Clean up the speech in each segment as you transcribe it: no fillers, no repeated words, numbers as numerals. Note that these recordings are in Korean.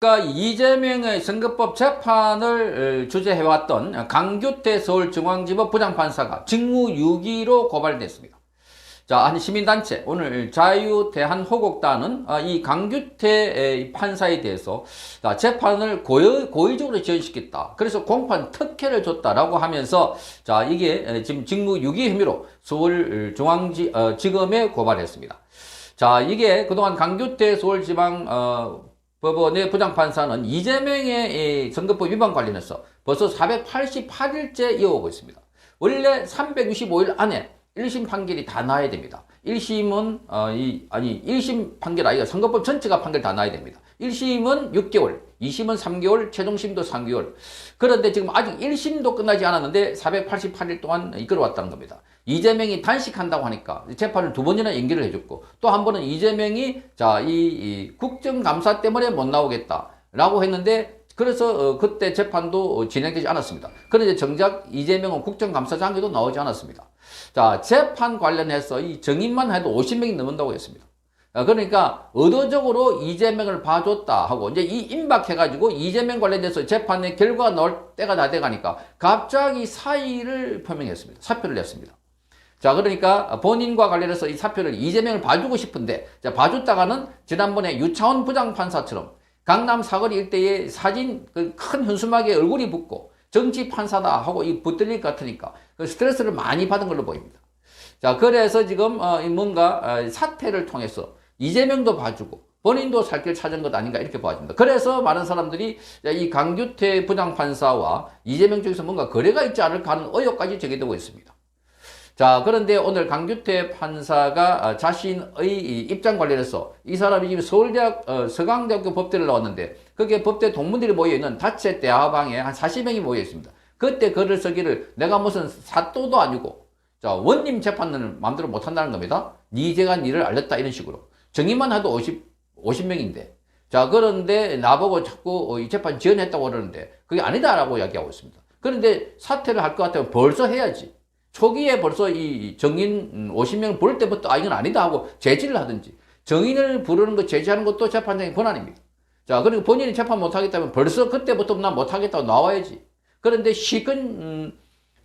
그러니까 이재명의 선거법 재판을 주재해왔던 강규태 서울중앙지법 부장판사가 직무유기로 고발됐습니다. 자, 한 시민단체, 오늘 자유대한호국단은 이 강규태 판사에 대해서 재판을 고의적으로 지연시켰다. 그래서 공판 특혜를 줬다라고 하면서 자, 이게 지금 직무유기 혐의로 서울중앙지검에 고발했습니다. 자, 이게 그동안 강규태 서울지방 법원의 부장판사는 이재명의 선거법 위반 관련해서 벌써 488일째 이어오고 있습니다. 원래 365일 안에 1심 판결이 다 나야 됩니다. 1심은 1심 판결 아니라 선거법 전체가 판결 다 나야 됩니다. 1심은 6개월, 2심은 3개월, 최종심도 3개월. 그런데 지금 아직 1심도 끝나지 않았는데 488일 동안 이끌어왔다는 겁니다. 이재명이 단식한다고 하니까 재판을 2번이나 연기를 해줬고 또 한 번은 이재명이 이 국정감사 때문에 못 나오겠다라고 했는데 그래서 그때 재판도 진행되지 않았습니다. 그런데 정작 이재명은 국정감사장에도 나오지 않았습니다. 자, 재판 관련해서 이 정인만 해도 50명이 넘는다고 했습니다. 그러니까 의도적으로 이재명을 봐줬다 하고 이제 이 임박해가지고 이재명 관련돼서 재판의 결과가 나올 때가 다 돼가니까 갑자기 사의를 표명했습니다. 사표를 냈습니다. 자, 그러니까 본인과 관련해서 이 사표를 이재명을 봐주고 싶은데 자, 봐줬다가는 지난번에 유차원 부장판사처럼 강남 사거리 일대에 사진 큰 현수막에 얼굴이 붙고 정치 판사다 하고 이 붙들릴 것 같으니까 그 스트레스를 많이 받은 걸로 보입니다. 자, 그래서 지금 뭔가 사태를 통해서 이재명도 봐주고 본인도 살 길 찾은 것 아닌가 이렇게 봐집니다. 그래서 많은 사람들이 이 강규태 부장판사와 이재명 쪽에서 뭔가 거래가 있지 않을까 하는 의혹까지 제기되고 있습니다. 자, 그런데 오늘 강규태 판사가 자신의 입장 관련해서 이 사람이 지금 서울대학 서강대학교 법대를 나왔는데 거기에 법대 동문들이 모여있는 다채 대화방에 한 40명이 모여있습니다. 그때 글을 쓰기를 내가 무슨 사또도 아니고 자, 원님 재판을 마음대로 못한다는 겁니다. 제가 니를 알렸다 이런 식으로. 정의만 해도 50명인데 자, 그런데 나보고 자꾸 이 재판 지연했다고 그러는데 그게 아니다라고 이야기하고 있습니다. 그런데 사퇴를 할 것 같으면 벌써 해야지. 초기에 벌써 이 정인 50명을 부를 때부터 이건 아니다 하고 제지를 하든지 정인을 부르는 거 제지하는 것도 재판장의 권한입니다. 자, 그리고 본인이 재판 못하겠다면 벌써 그때부터 난 못하겠다고 나와야지. 그런데 시근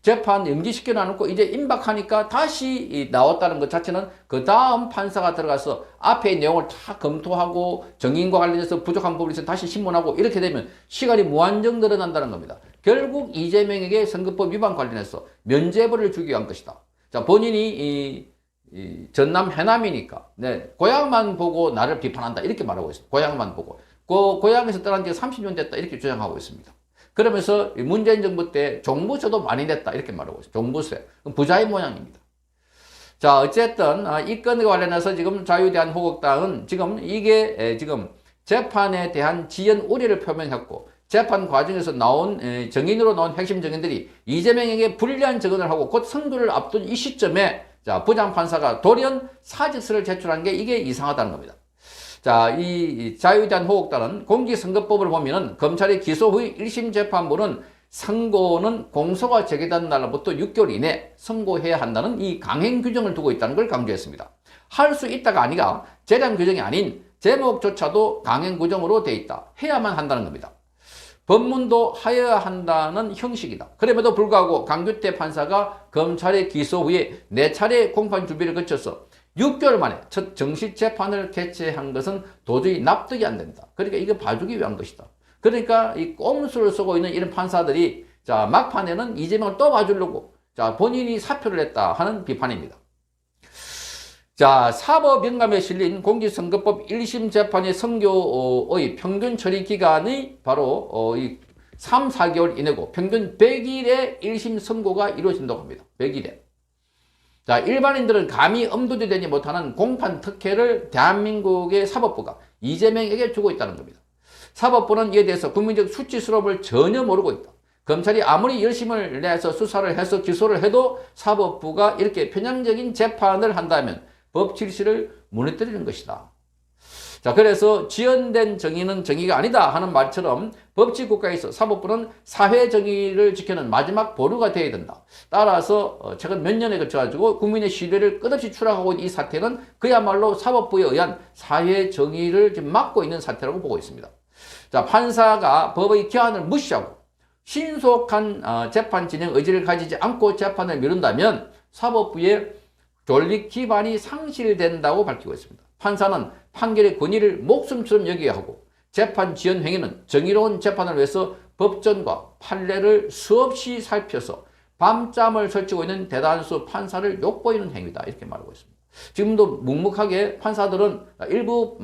재판 연기시켜 놔놓고 이제 임박하니까 다시 나왔다는 것 자체는 그 다음 판사가 들어가서 앞에 내용을 다 검토하고 정인과 관련해서 부족한 부분이 있으면 다시 신문하고 이렇게 되면 시간이 무한정 늘어난다는 겁니다. 결국 이재명에게 선거법 위반 관련해서 면죄부를 주기 위한 것이다. 자, 본인이 전남 해남이니까 고향만 보고 나를 비판한다 이렇게 말하고 있습니다. 고향만 보고. 고향에서 떠난 지가 30년 됐다 이렇게 주장하고 있습니다. 그러면서 문재인 정부 때 종부세도 많이 냈다 이렇게 말하고 있어요. 종부세. 부자의 모양입니다. 자, 어쨌든 이 건과 관련해서 지금 자유대한호국당은 지금 이게 지금 재판에 대한 지연 우려를 표명했고 재판 과정에서 나온 정인으로 나온 핵심 정인들이 이재명에게 불리한 증언을 하고 곧 선거를 앞둔 이 시점에 자, 부장판사가 돌연 사직서를 제출한 게 이게 이상하다는 겁니다. 자, 이 자유대한호국당은 공직선거법을 보면은 검찰의 기소 후 1심 재판부는 선고는 공소가 제기된 날로부터 6개월 이내 선고해야 한다는 이 강행 규정을 두고 있다는 걸 강조했습니다. 할 수 있다가 아니라 재량 규정이 아닌 제목조차도 강행 규정으로 돼 있다. 해야만 한다는 겁니다. 법문도 하여야 한다는 형식이다. 그럼에도 불구하고 강규태 판사가 검찰의 기소 후에 4차례 공판 준비를 거쳐서 6개월 만에 첫 정식 재판을 개최한 것은 도저히 납득이 안 된다. 그러니까 이거 봐주기 위한 것이다. 그러니까 이 꼼수를 쓰고 있는 이런 판사들이 자, 막판에는 이재명을 또 봐주려고 자, 본인이 사표를 냈다 하는 비판입니다. 자, 사법영감에 실린 공직선거법 1심 재판의 선고의 평균 처리 기간이 바로 3, 4개월 이내고 평균 100일의 1심 선고가 이루어진다고 합니다. 100일에. 자, 일반인들은 감히 엄두도 되지 못하는 공판 특혜를 대한민국의 사법부가 이재명에게 주고 있다는 겁니다. 사법부는 이에 대해서 국민적 수치스러움을 전혀 모르고 있다. 검찰이 아무리 열심을 내서 수사를 해서 기소를 해도 사법부가 이렇게 편향적인 재판을 한다면 법 질서를 무너뜨리는 것이다. 자, 그래서 지연된 정의는 정의가 아니다 하는 말처럼 법치 국가에서 사법부는 사회 정의를 지키는 마지막 보루가 되어야 된다. 따라서 최근 몇 년에 걸쳐가지고 국민의 신뢰를 끝없이 추락하고 있는 이 사태는 그야말로 사법부에 의한 사회 정의를 지금 막고 있는 사태라고 보고 있습니다. 자, 판사가 법의 기한을 무시하고 신속한 재판 진행 의지를 가지지 않고 재판을 미룬다면 사법부의 존립 기반이 상실된다고 밝히고 있습니다. 판사는 판결의 권위를 목숨처럼 여겨야 하고 재판 지연 행위는 정의로운 재판을 위해서 법전과 판례를 수없이 살펴서 밤잠을 설치고 있는 대다수 판사를 욕보이는 행위다 이렇게 말하고 있습니다. 지금도 묵묵하게 판사들은 일부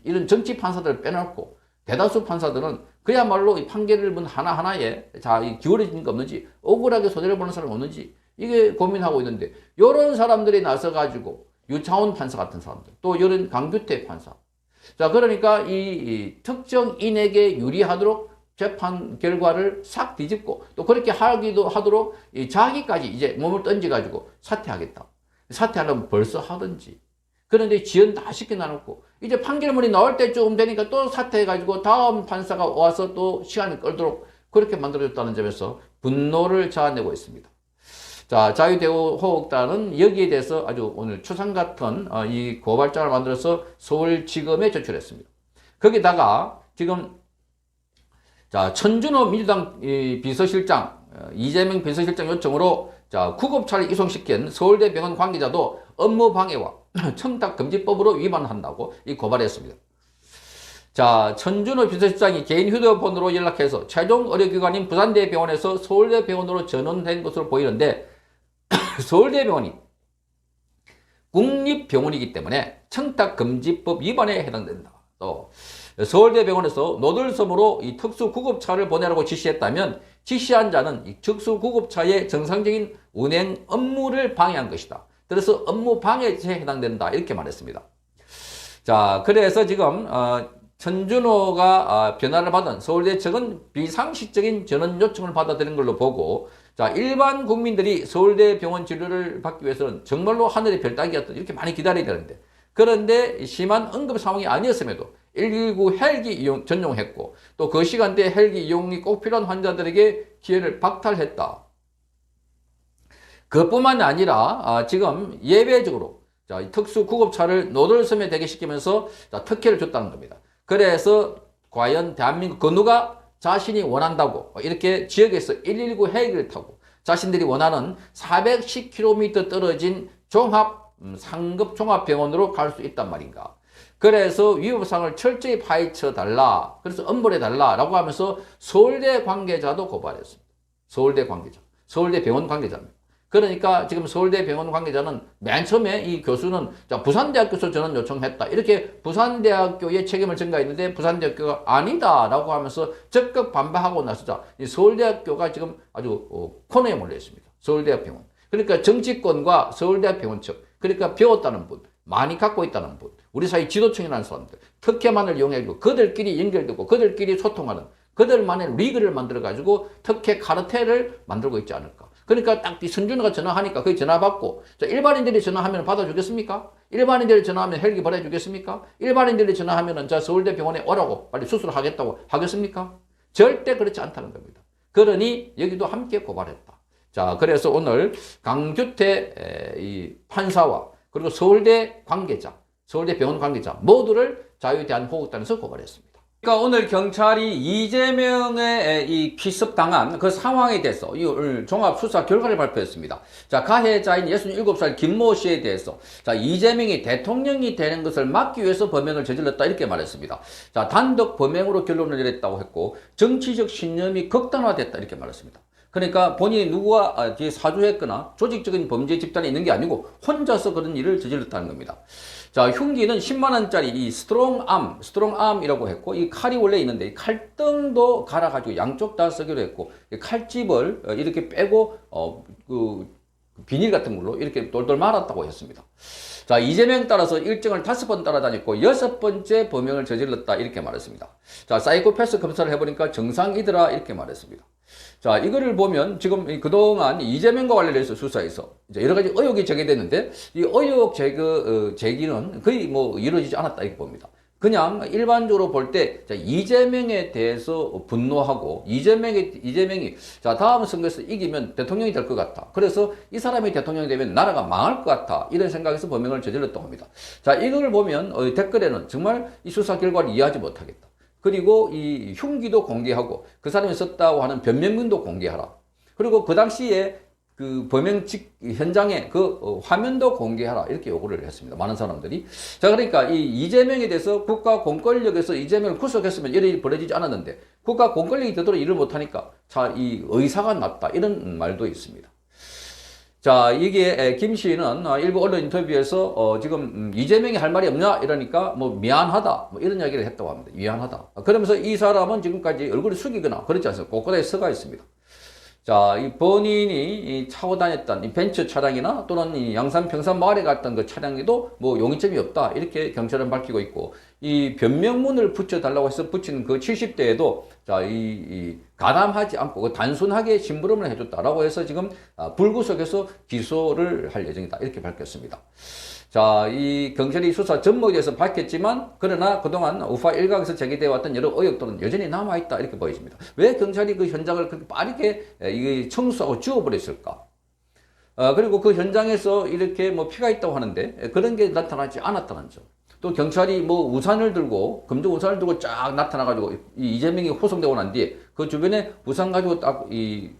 이런 정치 판사들을 빼놓고 대다수 판사들은 그야말로 이 판결문 하나하나에 기울어진 게 없는지 억울하게 손해를 보는 사람이 없는지 이게 고민하고 있는데 이런 사람들이 나서가지고 유차원 판사 같은 사람들 또 이런 강규태 판사 자 그러니까 이 특정인에게 유리하도록 재판 결과를 싹 뒤집고 또 그렇게 하기도 하도록 자기까지 이제 몸을 던져가지고 사퇴하겠다. 사퇴하려면 벌써 하든지. 그런데 지연 다 시켜놔놓고 이제 판결문이 나올 때쯤 되니까 또 사퇴해가지고 다음 판사가 와서 또 시간을 끌도록 그렇게 만들어줬다는 점에서 분노를 자아내고 있습니다. 자, 자유대우호국단은 여기에 대해서 아주 오늘 추상 같은 이 고발장을 만들어서 서울지검에 제출했습니다. 거기다가 지금 자 천준호 민주당 비서실장 이재명 비서실장 요청으로 자 구급차를 이송시킨 서울대 병원 관계자도 업무방해와 청탁금지법으로 위반한다고 이 고발했습니다. 자, 천준호 비서실장이 개인 휴대폰으로 연락해서 최종 의료기관인 부산대병원에서 서울대병원으로 전원된 것으로 보이는데 서울대병원이 국립병원이기 때문에 청탁금지법 위반에 해당된다. 또 서울대병원에서 노들섬으로 이 특수구급차를 보내라고 지시했다면 지시한 자는 이 특수구급차의 정상적인 운행 업무를 방해한 것이다. 그래서 업무방해죄에 해당된다. 이렇게 말했습니다. 자, 그래서 지금 천준호가 변화를 받은 서울대 측은 비상식적인 전원 요청을 받아들인 걸로 보고 자 일반 국민들이 서울대 병원 진료를 받기 위해서는 정말로 하늘의 별 따기였던 이렇게 많이 기다려야 되는데 그런데 심한 응급 상황이 아니었음에도 119 헬기 전용했고 또 그 시간대에 헬기 이용이 꼭 필요한 환자들에게 기회를 박탈했다. 그뿐만이 아니라 지금 예외적으로 자, 특수구급차를 노들섬에 대기시키면서 특혜를 줬다는 겁니다. 그래서 과연 대한민국 그 누가 자신이 원한다고 이렇게 지역에서 119 헬기를 타고 자신들이 원하는 410km 떨어진 상급 종합병원으로 갈 수 있단 말인가. 그래서 위법사항을 철저히 파헤쳐 달라. 그래서 엄벌해 달라라고 하면서 서울대 관계자도 고발했습니다. 서울대 관계자. 서울대 병원 관계자입니다. 그러니까 지금 서울대 병원 관계자는 맨 처음에 이 교수는 부산대학교에서 전원 요청했다. 이렇게 부산대학교에 책임을 전가했는데 부산대학교가 아니다라고 하면서 적극 반박하고 나서자 이 서울대학교가 지금 아주 코너에 몰려 있습니다. 서울대학 병원. 그러니까 정치권과 서울대학 병원 측 그러니까 배웠다는 분, 많이 갖고 있다는 분, 우리 사회 지도층이라는 사람들, 특혜만을 이용해가지고 그들끼리 연결되고 그들끼리 소통하는 그들만의 리그를 만들어가지고 특혜 카르텔을 만들고 있지 않을까. 그러니까 딱 이 선준호가 전화하니까 그 전화 받고 자, 일반인들이 전화하면 받아주겠습니까? 일반인들이 전화하면 헬기 보내주겠습니까? 일반인들이 전화하면 자 서울대 병원에 오라고 빨리 수술하겠다고 하겠습니까? 절대 그렇지 않다는 겁니다. 그러니 여기도 함께 고발했다. 자, 그래서 오늘 강규태 이 판사와 그리고 서울대 관계자, 서울대 병원 관계자 모두를 자유대한호국단에서 고발했습니다. 그러니까 오늘 경찰이 이재명의 이 기습당한 그 상황에 대해서 오늘 종합수사 결과를 발표했습니다. 자, 가해자인 67살 김모 씨에 대해서 자, 이재명이 대통령이 되는 것을 막기 위해서 범행을 저질렀다 이렇게 말했습니다. 자, 단독 범행으로 결론을 내렸다고 했고 정치적 신념이 극단화됐다 이렇게 말했습니다. 그러니까 본인이 누구와 뒤에 사주했거나 조직적인 범죄 집단이 있는 게 아니고 혼자서 그런 일을 저질렀다는 겁니다. 자, 흉기는 10만원짜리 이 스트롱암이라고 했고, 이 칼이 원래 있는데, 이 칼등도 갈아가지고 양쪽 다 쓰기로 했고, 칼집을 이렇게 빼고, 비닐 같은 걸로 이렇게 돌돌 말았다고 했습니다. 자, 이재명 따라서 일정을 5번 따라다녔고 6번째 범행을 저질렀다 이렇게 말했습니다. 자, 사이코패스 검사를 해보니까 정상이더라 이렇게 말했습니다. 자, 이거를 보면 지금 그동안 이재명과 관련해서 수사에서 이제 여러 가지 의혹이 제기됐는데 이 의혹 제기는 거의 뭐 이루어지지 않았다 이렇게 봅니다. 그냥 일반적으로 볼 때 이재명에 대해서 분노하고 이재명이 자 다음 선거에서 이기면 대통령이 될 것 같아. 그래서 이 사람이 대통령이 되면 나라가 망할 것 같아. 이런 생각에서 범행을 저질렀다고 합니다. 자 이걸 보면 댓글에는 정말 이 수사 결과를 이해하지 못하겠다. 그리고 이 흉기도 공개하고 그 사람이 썼다고 하는 변명문도 공개하라. 그리고 그 당시에 그 범행 현장의 그 화면도 공개하라 이렇게 요구를 했습니다. 많은 사람들이. 자 그러니까 이 이재명에 대해서 국가 공권력에서 이재명을 구속했으면 이런 일이 벌어지지 않았는데 국가 공권력이 되도록 일을 못하니까 자 이 의사가 났다 이런 말도 있습니다. 자 이게 김 씨는 일부 언론 인터뷰에서 지금 이재명이 할 말이 없냐 이러니까 뭐 미안하다 뭐 이런 이야기를 했다고 합니다. 미안하다. 그러면서 이 사람은 지금까지 얼굴을 숙이거나 그렇지 않습니다. 곳곳에 서가 있습니다. 자, 이 본인이 타고 다녔던 이 벤츠 차량이나 또는 이 양산 평산 마을에 갔던 그 차량에도 뭐 용의점이 없다. 이렇게 경찰은 밝히고 있고, 이 변명문을 붙여달라고 해서 붙인 그 70대에도 자, 이 가담하지 않고 그 단순하게 심부름을 해줬다라고 해서 지금 불구속해서 기소를 할 예정이다. 이렇게 밝혔습니다. 자, 이 경찰이 수사 전모에 대해서 밝혔지만 그러나 그동안 우파 일각에서 제기되어 왔던 여러 의혹들은 여전히 남아있다 이렇게 보여집니다. 왜 경찰이 그 현장을 그렇게 빠르게 청소하고 지워버렸을까? 그리고 그 현장에서 이렇게 뭐 피가 있다고 하는데 그런 게 나타나지 않았다는 점. 또 경찰이 뭐 우산을 들고 금속 우산을 들고 쫙 나타나가지고 이재명이 호송되고 난 뒤에 그 주변에 우산 가지고 딱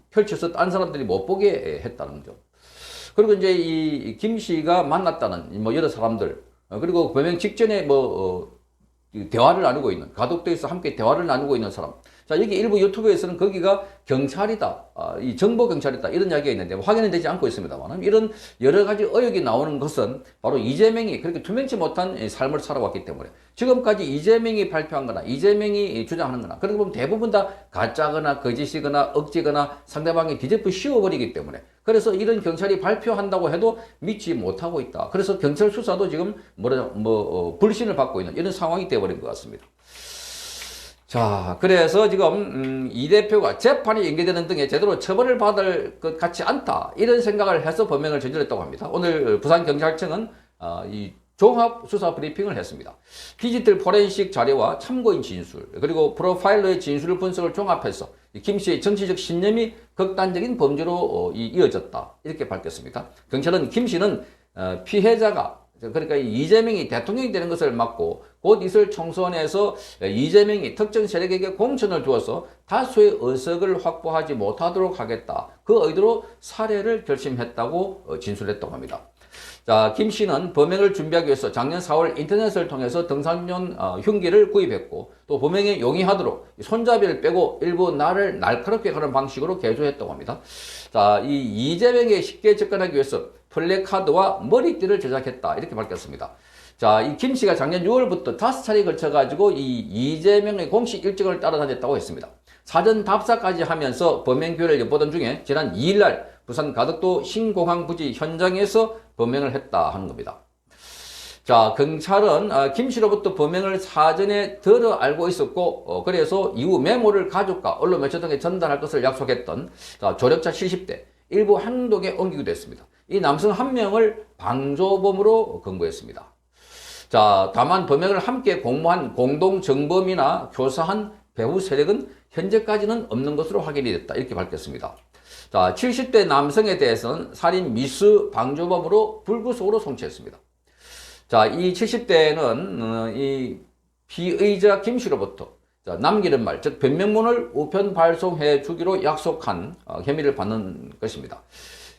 펼쳐서 딴 사람들이 못 보게 했다는 점. 그리고 이제 이 김 씨가 만났다는 뭐 여러 사람들 그리고 범행 직전에 대화를 나누고 있는 가덕도에서 함께 대화를 나누고 있는 사람. 자 여기 일부 유튜브에서는 거기가 경찰이다, 이 정보 경찰이다 이런 이야기가 있는데 확인은 되지 않고 있습니다만 이런 여러 가지 의혹이 나오는 것은 바로 이재명이 그렇게 투명치 못한 삶을 살아왔기 때문에 지금까지 이재명이 발표한 거나 이재명이 주장하는 거나 그런 거 보면 대부분 다 가짜거나 거짓이거나 억지거나 상대방이 뒤집어 씌워버리기 때문에 그래서 이런 경찰이 발표한다고 해도 믿지 못하고 있다. 그래서 경찰 수사도 지금 불신을 받고 있는 이런 상황이 되어버린 것 같습니다. 자, 그래서 지금 이 대표가 재판이 연기되는 등에 제대로 처벌을 받을 것 같지 않다. 이런 생각을 해서 범행을 저질렀다고 합니다. 오늘 부산경찰청은 이 종합 수사 브리핑을 했습니다. 디지털 포렌식 자료와 참고인 진술, 그리고 프로파일러의 진술 분석을 종합해서 김 씨의 정치적 신념이 극단적인 범죄로 이어졌다. 이렇게 밝혔습니다. 경찰은 김 씨는 피해자가 그러니까 이재명이 대통령이 되는 것을 막고 곧 있을 총선에서 이재명이 특정 세력에게 공천을 주어서 다수의 의석을 확보하지 못하도록 하겠다. 그 의도로 살해를 결심했다고 진술했다고 합니다. 자, 김 씨는 범행을 준비하기 위해서 작년 4월 인터넷을 통해서 등산용 흉기를 구입했고 또 범행에 용이하도록 손잡이를 빼고 일부 날을 날카롭게 가는 방식으로 개조했다고 합니다. 자, 이 이재명에 쉽게 접근하기 위해서 플래카드와 머리띠를 제작했다 이렇게 밝혔습니다. 자, 이 김 씨가 작년 6월부터 5차례에 걸쳐가지고 이 이재명의 공식 일정을 따라다녔다고 했습니다. 사전 답사까지 하면서 범행 기회를 엿보던 중에 지난 2일날 부산 가덕도 신공항 부지 현장에서 범행을 했다 하는 겁니다. 자, 경찰은 김 씨로부터 범행을 사전에 들어 알고 있었고 그래서 이후 메모를 가족과 언론 매체 등에 전달할 것을 약속했던 조력자 70대 일부 행동에 옮기기도 했습니다. 이 남성 한 명을 방조범으로 검거했습니다. 자, 다만 범행을 함께 공모한 공동정범이나 교사한 배후 세력은 현재까지는 없는 것으로 확인이 됐다. 이렇게 밝혔습니다. 자, 70대 남성에 대해서는 살인 미수 방조범으로 불구속으로 송치했습니다. 자, 이 70대는 이 피의자 김 씨로부터 남기는 말, 즉 변명문을 우편 발송해 주기로 약속한 혐의를 받는 것입니다.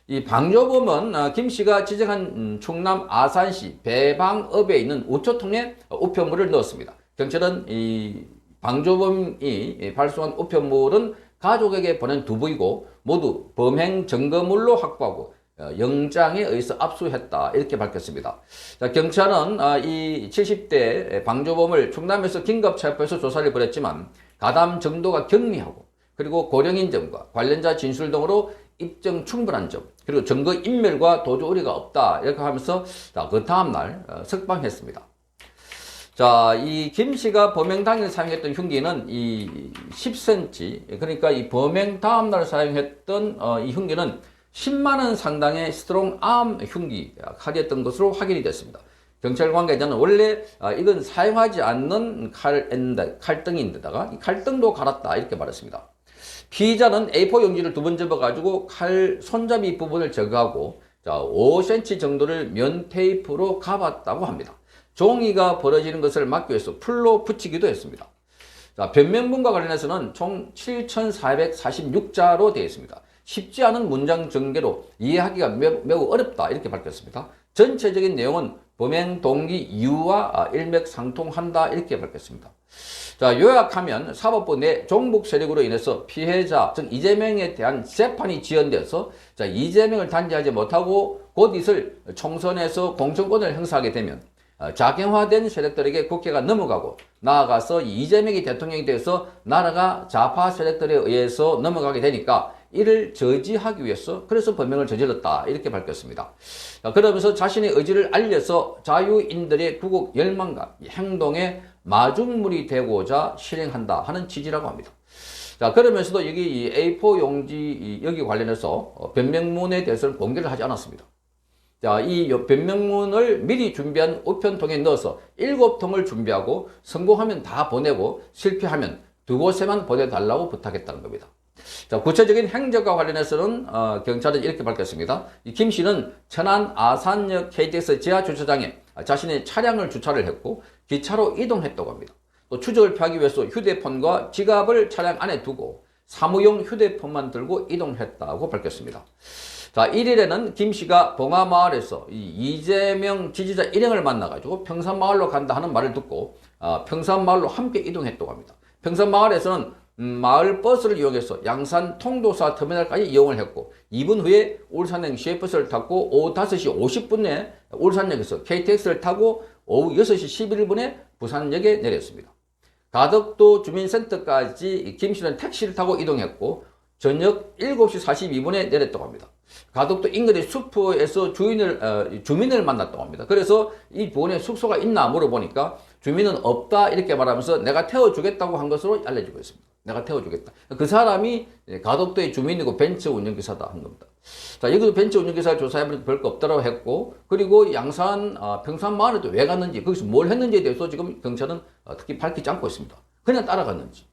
이 방조범은 김 씨가 지정한 충남 아산시 배방읍에 있는 우초통에 우편물을 넣었습니다. 경찰은 이 방조범이 발송한 우편물은 가족에게 보낸 두부이고 모두 범행 증거물로 확보하고 영장에 의해서 압수했다 이렇게 밝혔습니다. 자, 경찰은 이 70대 방조범을 충남에서 긴급 체포해서 조사를 벌였지만 가담 정도가 경미하고 그리고 고령인 점과 관련자 진술 등으로 입증 충분한 점 그리고 증거 인멸과 도주 우려가 없다 이렇게 하면서 그 다음날 석방했습니다. 자, 이 김 씨가 범행 당일 사용했던 흉기는 이 10cm 그러니까 이 범행 다음날 사용했던 이 흉기는 10만 원 상당의 스트롱 암 흉기 칼이었던 것으로 확인이 됐습니다. 경찰 관계자는 원래 이건 사용하지 않는 칼등인데다가 이 칼등도 갈았다 이렇게 말했습니다. 피의자는 A4 용지를 2번 접어가지고 칼 손잡이 부분을 제거하고 5cm 정도를 면 테이프로 감았다고 합니다. 종이가 벌어지는 것을 막기 위해서 풀로 붙이기도 했습니다. 변명문과 관련해서는 총 7,446자로 되어 있습니다. 쉽지 않은 문장 전개로 이해하기가 매우 어렵다 이렇게 밝혔습니다. 전체적인 내용은 범행 동기 이유와 일맥상통한다 이렇게 밝혔습니다. 자, 요약하면 사법부 내 종북 세력으로 인해서 피해자, 즉 이재명에 대한 재판이 지연되어서 이재명을 단죄하지 못하고 곧 있을 총선에서 공천권을 행사하게 되면 작경화된 세력들에게 국회가 넘어가고 나아가서 이재명이 대통령이 돼서 나라가 좌파 세력들에 의해서 넘어가게 되니까 이를 저지하기 위해서 그래서 범행을 저질렀다 이렇게 밝혔습니다. 그러면서 자신의 의지를 알려서 자유인들의 구국 열망과 행동에 마중물이 되고자 실행한다 하는 취지라고 합니다. 자, 그러면서도 여기 이 A4 용지 여기 관련해서 변명문에 대해서는 공개를 하지 않았습니다. 자, 이 변명문을 미리 준비한 우편통에 넣어서 7통을 준비하고 성공하면 다 보내고 실패하면 2곳에만 보내달라고 부탁했다는 겁니다. 자, 구체적인 행적과 관련해서는 경찰은 이렇게 밝혔습니다. 이 김 씨는 천안 아산역 KTX 지하주차장에 자신의 차량을 주차를 했고 기차로 이동했다고 합니다. 또 추적을 피하기 위해서 휴대폰과 지갑을 차량 안에 두고 사무용 휴대폰만 들고 이동했다고 밝혔습니다. 자, 1일에는 김 씨가 봉하마을에서 이재명 지지자 일행을 만나가지고 평산마을로 간다 하는 말을 듣고 평산마을로 함께 이동했다고 합니다. 평산마을에서는 마을 버스를 이용해서 양산 통도사 터미널까지 이용을 했고 2분 후에 울산행 시외버스를 타고 오후 5시 50분에 울산역에서 KTX를 타고 오후 6시 11분에 부산역에 내렸습니다. 가덕도 주민센터까지 김 씨는 택시를 타고 이동했고 저녁 7시 42분에 내렸다고 합니다. 가덕도 인근의 숲에서 주민을 만났다고 합니다. 그래서 이 부근에 숙소가 있나 물어보니까 주민은 없다 이렇게 말하면서 내가 태워주겠다고 한 것으로 알려지고 있습니다. 내가 태워주겠다. 그 사람이 가덕도의 주민이고 벤츠 운전기사다 한 겁니다. 자, 여기도 벤츠 운전기사 조사해보니까 별거 없다고 했고, 그리고 양산, 평산마을에도 왜 갔는지, 거기서 뭘 했는지에 대해서 지금 경찰은 특히 밝히지 않고 있습니다. 그냥 따라갔는지.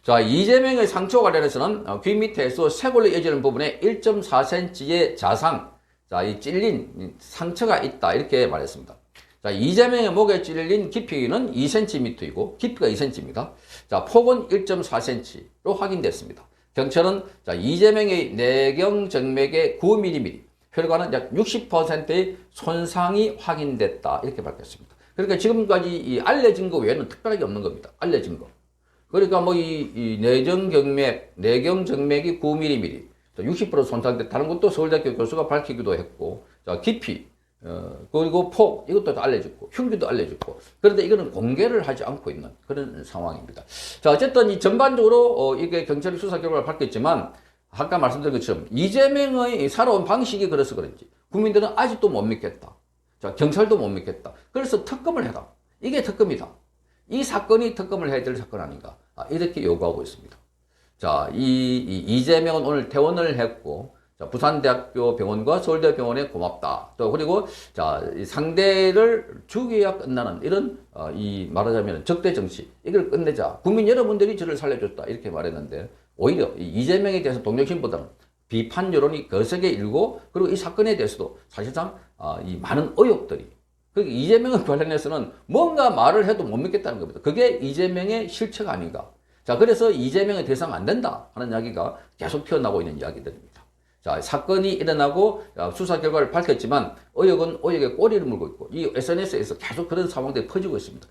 자, 이재명의 상처 관련해서는 귀 밑에서 쇄골로 이어지는 부분에 1.4cm의 자상, 자, 이 찔린 상처가 있다 이렇게 말했습니다. 자, 이재명의 목에 찔린 깊이는 2cm이고 깊이가 2cm입니다. 자, 폭은 1.4cm로 확인됐습니다. 경찰은 이재명의 내경 정맥의 9mm, 혈관은 약 60%의 손상이 확인됐다 이렇게 밝혔습니다. 그러니까 지금까지 알려진 거 외에는 특별하게 없는 겁니다. 알려진 거. 그러니까 뭐 이 내경 정맥이 9mm, 60% 손상됐다는 것도 서울대학교 교수가 밝히기도 했고, 자, 깊이, 그리고 폭, 이것도 알려졌고, 흉기도 알려졌고, 그런데 이거는 공개를 하지 않고 있는 그런 상황입니다. 자, 어쨌든 이 전반적으로, 이게 경찰이 수사 결과를 밝혔지만, 아까 말씀드린 것처럼 이재명의 살아온 방식이 그래서 그런지, 국민들은 아직도 못 믿겠다. 자, 경찰도 못 믿겠다. 그래서 특검을 해라. 이게 특검이다. 이 사건이 특검을 해야 될 사건 아닌가. 이렇게 요구하고 있습니다. 자, 이재명은 오늘 퇴원을 했고, 자, 부산대학교 병원과 서울대병원에 고맙다. 또, 그리고, 자, 상대를 죽여야 끝나는 이런, 말하자면 적대 정치. 이걸 끝내자. 국민 여러분들이 저를 살려줬다. 이렇게 말했는데, 오히려 이재명에 대해서 동정심보다는 비판 여론이 거세게 일고, 그리고 이 사건에 대해서도 사실상, 이 많은 의혹들이, 이재명에 관련해서는 뭔가 말을 해도 못 믿겠다는 겁니다. 그게 이재명의 실체가 아닌가. 자, 그래서 이재명의 대상 안 된다 하는 이야기가 계속 튀어나오고 있는 이야기들입니다. 자, 사건이 일어나고 수사 결과를 밝혔지만 의혹은 의혹에 꼬리를 물고 있고 이 SNS에서 계속 그런 상황들이 퍼지고 있습니다.